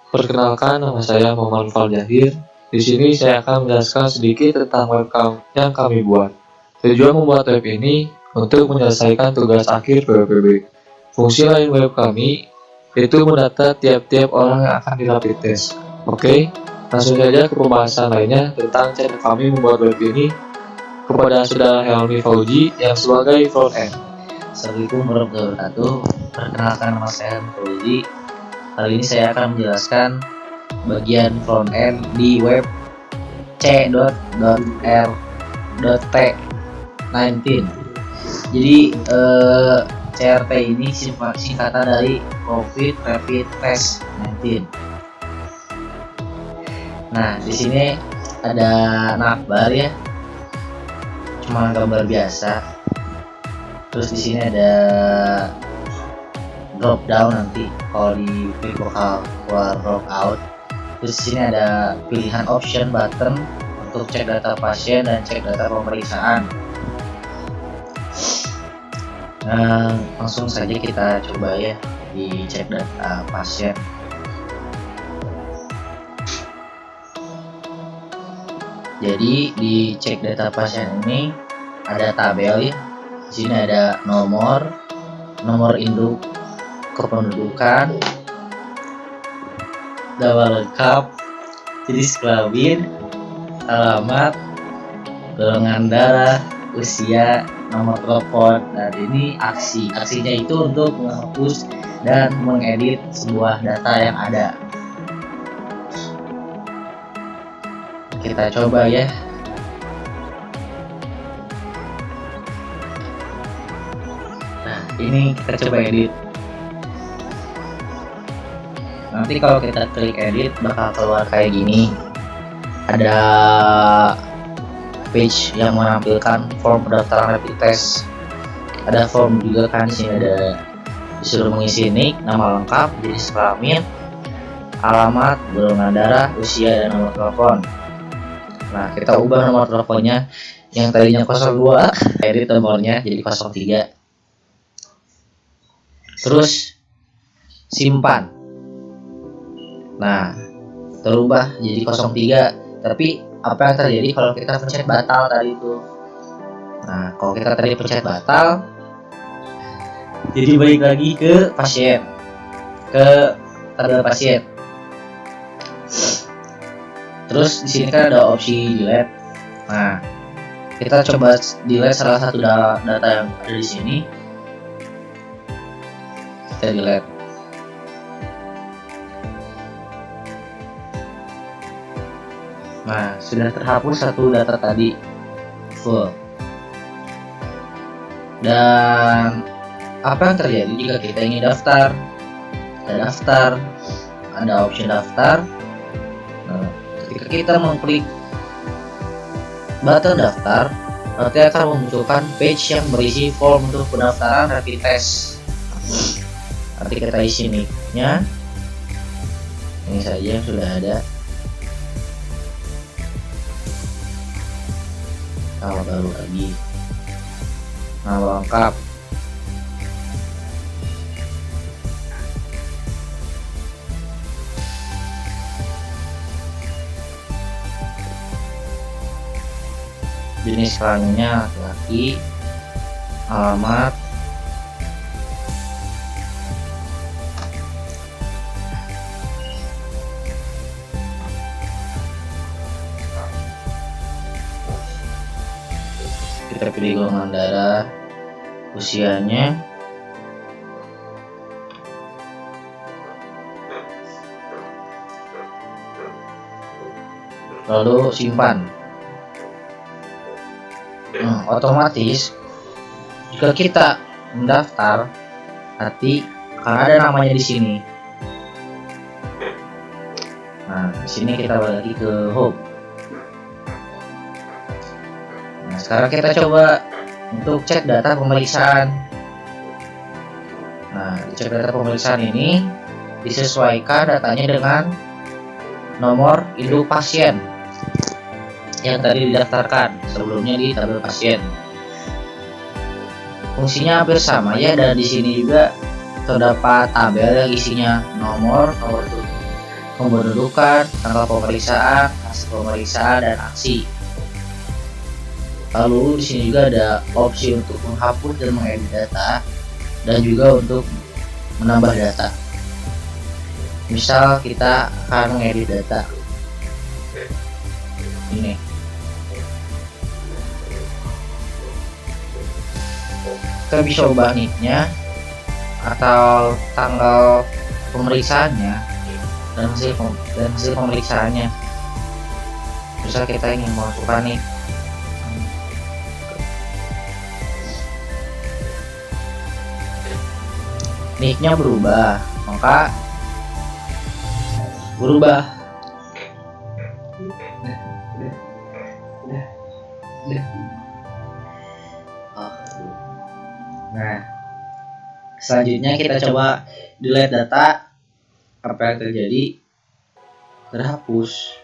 Perkenalkan, nama saya Muhammad Faljahir. Di sini saya akan menjelaskan sedikit tentang webcam yang kami buat. Tujuan membuat web ini untuk menyelesaikan tugas akhir PWPB. Fungsi lain web kami itu mendata tiap-tiap orang yang akan dirapid tes. Oke, langsung saja ke pembahasan lainnya tentang cara kami membuat web ini kepada saudara Helmi Fauji yang sebagai front end. Assalamualaikum warahmatullahi wabarakatuh. Perkenalkan, nama saya Helmi Fauji. Kali ini saya akan menjelaskan bagian front end di web c.r.t19. Jadi CRT ini singkatan dari COVID Rapid Test 19. Nah, di sini ada navbar ya, cuma gambar biasa. Terus di sini ada drop down, nanti kalau di klik bakal keluar drop out. Terus di sini ada pilihan option button untuk cek data pasien dan cek data pemeriksaan. Nah, langsung saja kita coba ya di cek data pasien. Jadi di cek data pasien ini ada tabel ya. Di sini ada nomor induk kependudukan, nama lengkap, jenis kelamin, alamat, golongan darah, usia, nomor telepon. Dan ini aksinya itu untuk menghapus dan mengedit sebuah data yang ada. Kita coba ya. Nah, ini kita coba edit. Nanti kalau kita klik edit bakal keluar kayak gini. Ada page yang menampilkan form pendaftaran rapid test. Ada form juga kan, di sini ada disuruh mengisi nick, nama lengkap, jenis kelamin, alamat, golongan darah, usia, dan nomor telepon. Nah, kita ubah nomor teleponnya yang tadinya 02, edit nomornya jadi 03. Terus simpan. Nah, terubah jadi 03. Tapi apa yang terjadi kalau kita pencet batal tadi itu? Nah, kalau kita tadi pencet batal, jadi balik lagi ke pasien, ke tabel pasien. Terus di sini kan ada opsi delete. Nah, kita coba delete salah satu data yang ada di sini. Kita delete. Nah, sudah terhapus satu data tadi full. Dan apa yang terjadi jika kita ingin daftar? Kita daftar, ada opsi daftar. Nah, ketika kita mengklik button daftar, nanti akan memunculkan page yang berisi form untuk pendaftaran rapid test. Nanti kita isi nick-nya. Ini saja yang sudah ada. Kalau baru lagi, nama lengkap, jenis kelaminnya laki-laki, alamat, kita pilih golongan darah, usianya, lalu simpan. Otomatis jika kita mendaftar, nanti akan ada namanya di sini. Nah, di sini kita balik lagi ke home. Nah, sekarang kita coba untuk cek data pemeriksaan. Nah, di cek data pemeriksaan ini disesuaikan datanya dengan nomor induk pasien yang tadi didaftarkan sebelumnya di tabel pasien. Fungsinya hampir sama ya, dan di sini juga terdapat tabel yang isinya nomor pembentukan, tanggal pemeriksaan, hasil pemeriksaan, dan aksi. Lalu di sini juga ada opsi untuk menghapus dan mengedit data, dan juga untuk menambah data. Misal kita akan mengedit data ini, kita bisa ubah nicknya atau tanggal pemeriksaannya dan hasil pemeriksaannya. Misal kita ingin memasukkan nih nicknya berubah, maka berubah. Nah, selanjutnya kita coba delete data. Apa yang terjadi? Terhapus.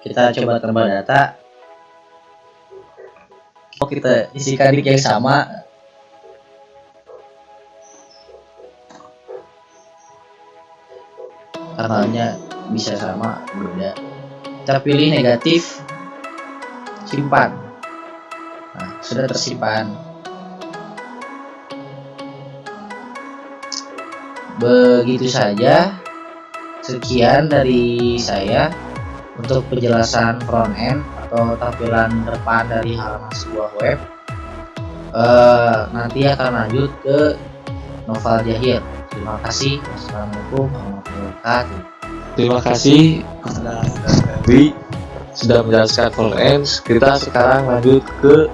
Kita coba tambah data. Kita isikan nick yang sama. Tanggalnya bisa sama, beda. Kita pilih negatif, simpan. Nah, sudah tersimpan. Begitu saja. Sekian dari saya untuk penjelasan front end atau tampilan depan dari halaman sebuah web. Nanti akan lanjut ke Noval Jahir. Terima kasih. Wassalamualaikum warahmatullahi wabarakatuh. Terima kasih kepada Henry sudah menjelaskan front end. Kita sekarang lanjut ke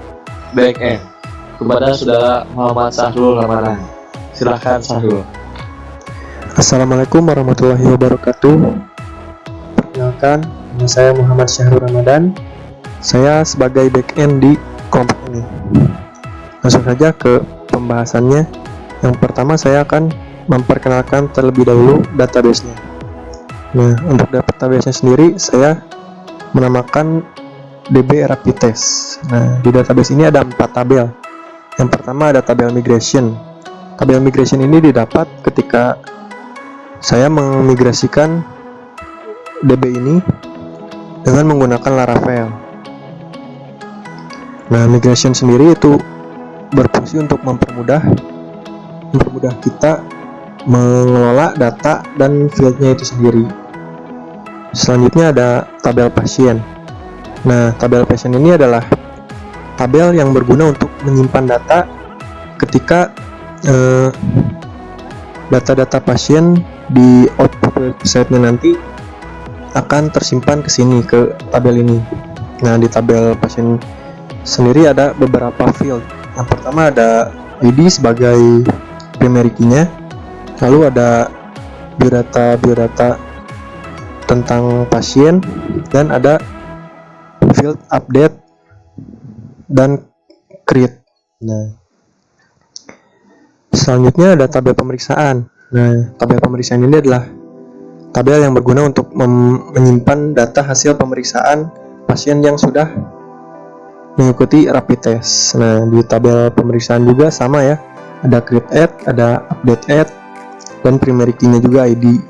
back end kepada saudara Muhammad Sahrul Ramadan. Silahkan Sahrul. Assalamualaikum warahmatullahi wabarakatuh. Perkenalkan, nama saya Muhammad Syahrul Ramadan. Saya sebagai back end di kelompok ini. Langsung saja ke pembahasannya. Yang pertama saya akan memperkenalkan terlebih dahulu database-nya. Nah, untuk database-nya sendiri saya menamakan DB Rapid Test. Nah, di database ini ada 4 tabel. Yang pertama ada tabel migration. Tabel migration ini didapat ketika saya memigrasikan DB ini dengan menggunakan Laravel. Nah, migration sendiri itu berfungsi untuk mempermudah kita mengelola data dan fieldnya itu sendiri. Selanjutnya ada tabel pasien. Nah, tabel pasien ini adalah tabel yang berguna untuk menyimpan data ketika data-data pasien di output website-nya nanti akan tersimpan ke sini, ke tabel ini. Nah, di tabel pasien sendiri ada beberapa field. Yang pertama ada ID sebagai primary key-nya, lalu ada biodata tentang pasien, dan ada field update dan create. Nah, selanjutnya ada tabel pemeriksaan. Nah, tabel pemeriksaan ini adalah tabel yang berguna untuk menyimpan data hasil pemeriksaan pasien yang sudah mengikuti rapid test. Nah, di tabel pemeriksaan juga sama ya, ada create add, ada update add, dan primary key-nya juga ID.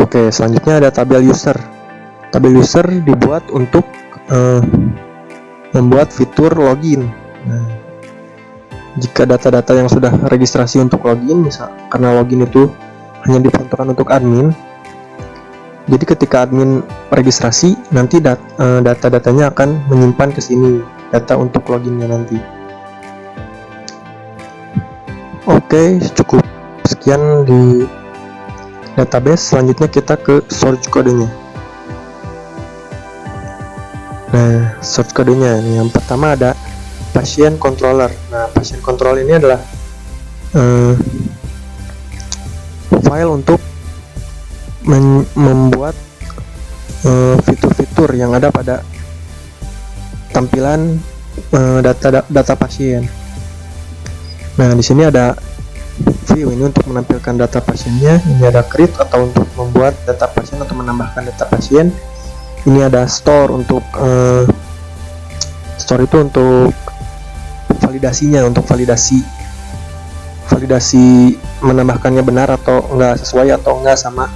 Oke, selanjutnya ada tabel user. Tabel user dibuat untuk membuat fitur login. Nah, jika data-data yang sudah registrasi untuk login, misal karena login itu hanya diperuntukkan untuk admin, jadi ketika admin registrasi, nanti data-datanya akan menyimpan ke sini, data untuk loginnya nanti. Oke, cukup sekian di database. Selanjutnya kita ke source code-nya. Nah, source code-nya yang pertama ada patient controller. Nah, patient controller ini adalah file untuk membuat fitur-fitur yang ada pada tampilan data pasien. Nah, di sini ada view ini untuk menampilkan data pasiennya. Ini ada create atau untuk membuat data pasien atau menambahkan data pasien. Ini ada store untuk store itu untuk validasinya, untuk validasi validasi menambahkannya benar atau enggak, sesuai atau enggak sama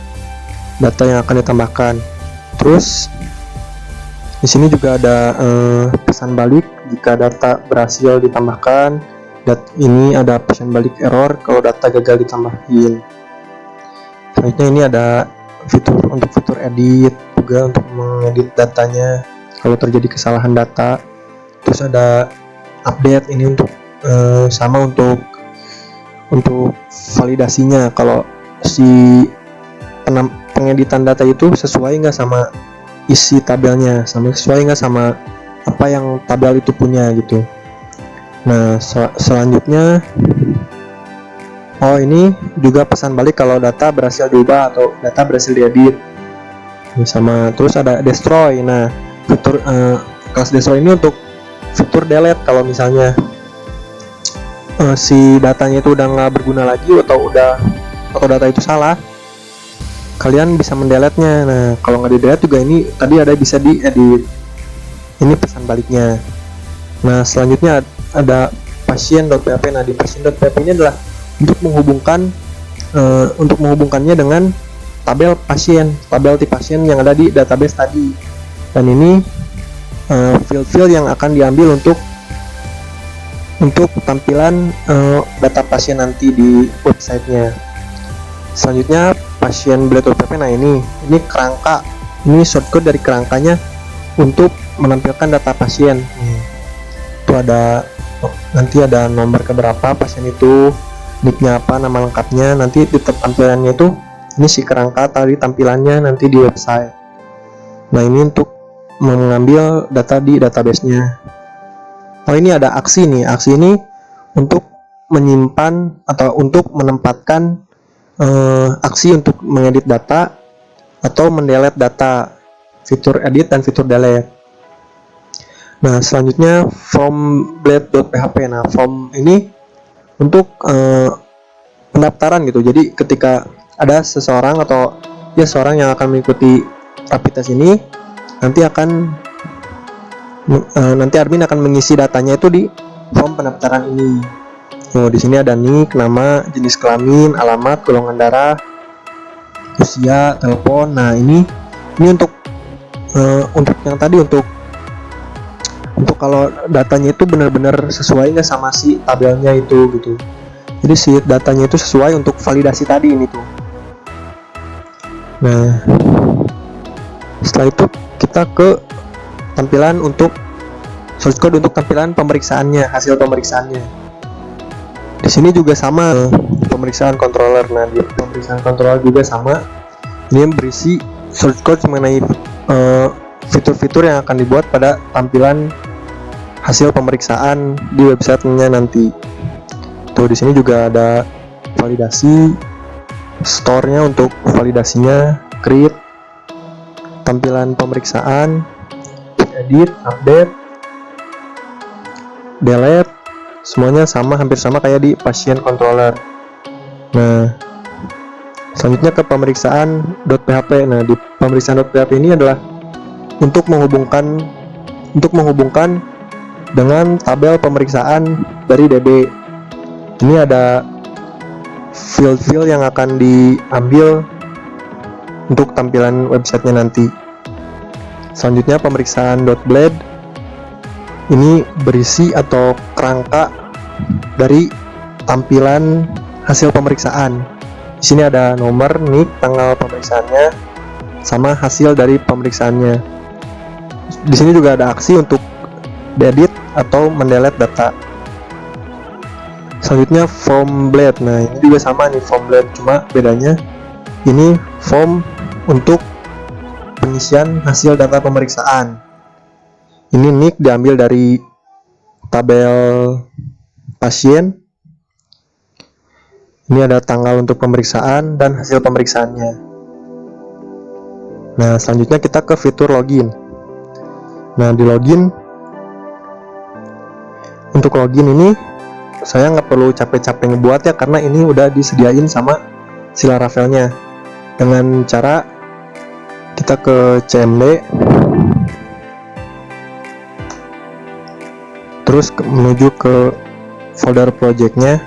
data yang akan ditambahkan. Terus di sini juga ada pesan balik jika data berhasil ditambahkan. Ini ada pesan balik error kalau data gagal ditambahin. Selanjutnya ini ada untuk fitur edit, juga untuk mengedit datanya kalau terjadi kesalahan data. Terus ada update, ini untuk sama untuk validasinya kalau si pengeditan data itu sesuai nggak sama isi tabelnya, sesuai nggak sama apa yang tabel itu punya gitu. Nah selanjutnya ini juga pesan balik kalau data berhasil diubah atau data berhasil diedit sama. Terus ada destroy. Nah fitur kelas destroy ini untuk fitur delete kalau misalnya si datanya itu udah nggak berguna lagi atau data itu salah, kalian bisa mendelete-nya. Nah kalau nggak di-delete juga ini tadi ada bisa diedit. Ini pesan baliknya. Nah selanjutnya ada pasien.php. Nah di pasien.php ini adalah untuk menghubungkannya dengan tabel tipe pasien yang ada di database tadi. Dan ini field yang akan diambil untuk tampilan data pasien nanti di websitenya. Selanjutnya pasien.php. Nah ini kerangka, ini shortcode dari kerangkanya untuk menampilkan data pasien. Itu nanti ada nomor keberapa pasien itu, nicknya apa, nama lengkapnya. Nanti di tampilannya itu ini si kerangka tadi tampilannya nanti di website. Nah ini untuk mengambil data di database-nya. Ini ada aksi nih. Aksi ini untuk menyimpan atau untuk menempatkan aksi untuk mengedit data atau mendelete data, fitur edit dan fitur delete. Nah selanjutnya form.blade.php. Nah form ini untuk pendaftaran gitu. Jadi ketika ada seseorang atau seorang yang akan mengikuti rapid test ini, nanti admin akan mengisi datanya itu di form pendaftaran ini. Di sini ada nick, nama, jenis kelamin, alamat, golongan darah, usia, telepon. Nah ini untuk yang tadi untuk kalau datanya itu benar-benar sesuai nggak sama si tabelnya itu gitu. Jadi si datanya itu sesuai untuk validasi tadi ini tuh. Nah setelah itu kita ke tampilan untuk source code untuk tampilan pemeriksaannya, hasil pemeriksaannya. Di sini juga sama pemeriksaan controller. Nah di pemeriksaan controller juga sama. Ini berisi source code mengenai fitur-fitur yang akan dibuat pada tampilan hasil pemeriksaan di websitenya nanti. Tuh di sini juga ada validasi, store-nya untuk validasinya, create, tampilan pemeriksaan, edit, update, delete, semuanya sama, hampir sama kayak di pasien controller. Nah selanjutnya ke pemeriksaan.php. Nah di pemeriksaan.php ini adalah untuk menghubungkan dengan tabel pemeriksaan dari DB. Ini ada field yang akan diambil untuk tampilan websitenya nanti. Selanjutnya pemeriksaan.blade. Ini berisi atau kerangka dari tampilan hasil pemeriksaan. Di sini ada nomor, nick, tanggal pemeriksaannya, sama hasil dari pemeriksaannya. Di sini juga ada aksi untuk edit atau mendelete data. Selanjutnya form blade. Nah ini juga sama nih form blade, cuma bedanya ini form untuk pengisian hasil data pemeriksaan. Ini nick diambil dari tabel pasien. Ini ada tanggal untuk pemeriksaan dan hasil pemeriksaannya. Nah selanjutnya kita ke fitur login. Nah di login, untuk login ini saya nggak perlu capek-capek ngebuat ya, karena ini udah disediain sama si Laravelnya. Dengan cara kita ke CMD, terus menuju ke folder projectnya.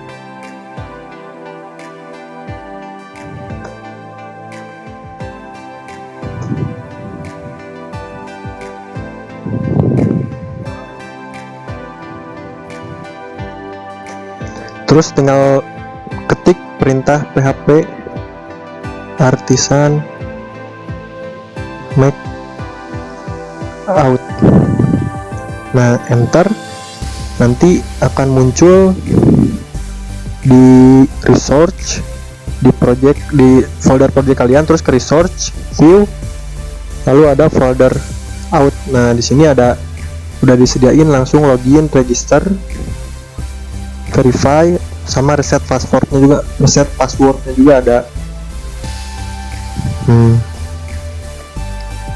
Terus tinggal ketik perintah php artisan make out. Nah, enter. Nanti akan muncul di resource, di folder project kalian, terus ke resource, view, lalu ada folder out. Nah, di sini udah disediain langsung login, register, verify, sama reset passwordnya juga ada.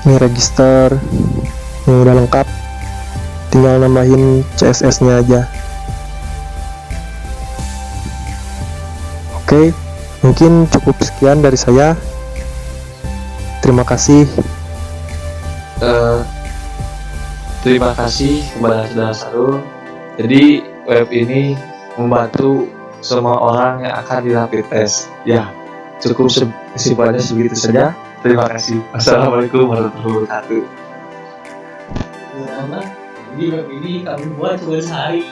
Ini register, ini udah lengkap, tinggal nambahin CSS nya aja. Oke, mungkin cukup sekian dari saya. Terima kasih. Terima kasih kepada saudara Sarul. Jadi web ini membantu semua orang yang akan di rapid test. Ya, cukup kesimpulannya segitu saja. Terima kasih. Assalamualaikum warahmatullahi wabarakatuh. Jadi web ini kami buat cuma sehari.